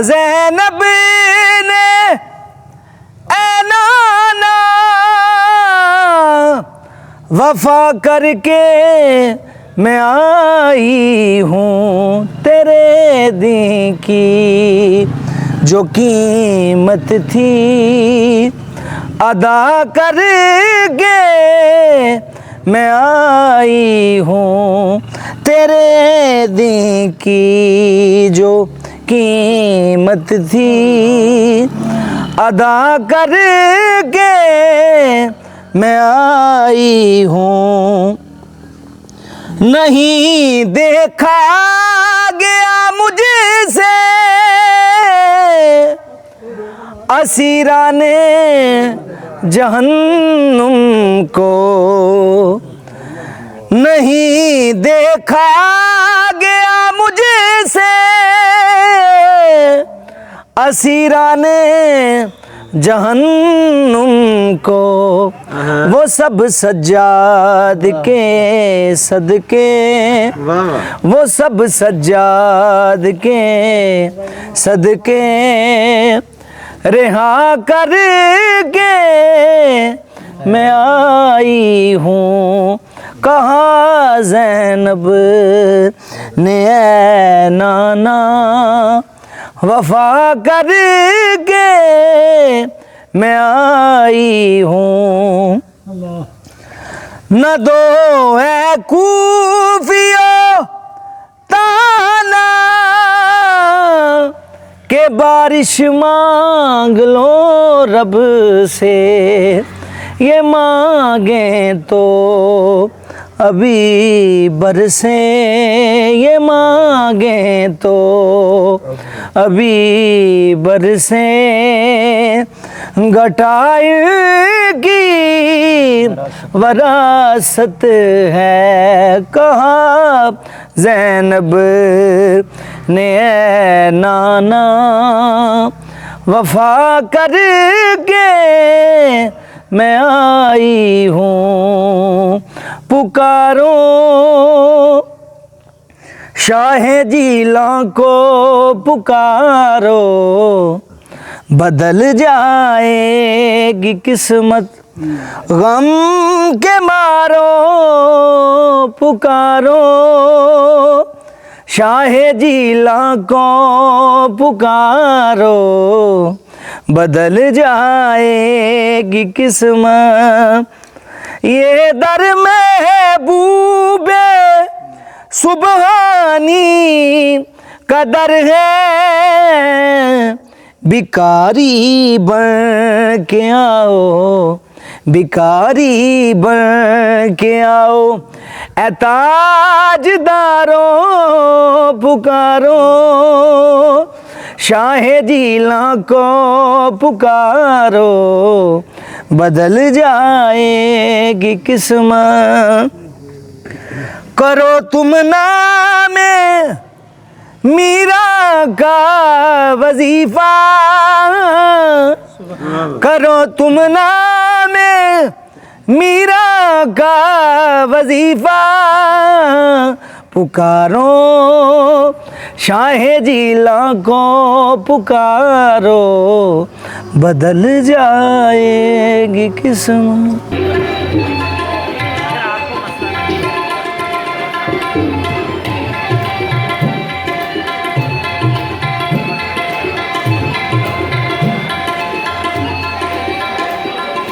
ज़ैनब ने ऐ नाना वफा करके मैं आई हूँ तेरे दी की, जो कीमत थी अदा करके मैं आई हूँ तेरे दी की, जो कीमत थी अदा करके मैं आई हूँ। नहीं देखा गया मुझसे असीराने जहन्नुम को, नहीं देखा गया मुझसे असीराने जहन्नुम को, वो सब सज्जाद के सदके, वो सब सज्जाद के सदके रिहा करके मैं आई हूँ। कहा ज़ैनब ने ऐ नाना वफा करके मैं आई हूँ। न दो है कूफियो ताना के बारिश मांग लो रब से, ये मांगे तो अभी बरसे, ये मांगे तो अभी बरसे, घटाई की वरासत है। कहा ज़ैनब ने ऐ नाना वफा करके मैं आई हूँ। पुकारो शाहे जिला को पुकारो, बदल जाएगी किस्मत गम के मारो। पुकारो शाहे जिला को पुकारो, बदल जाएगी किस्मत। ये दर महबूबे सुबहानी कदर है, भिखारी बन के आओ, भिखारी बन के आओ। ऐ ताजदारो पुकारो शाहे जिला को पुकारो, बदल जाएगी किस्मत। करो तुम नामे मीरा का वजीफा, करो तुम नामे मीरा का वजीफा। पुकारो शाहे जिला को पुकारो, बदल जाएगी किस्मत।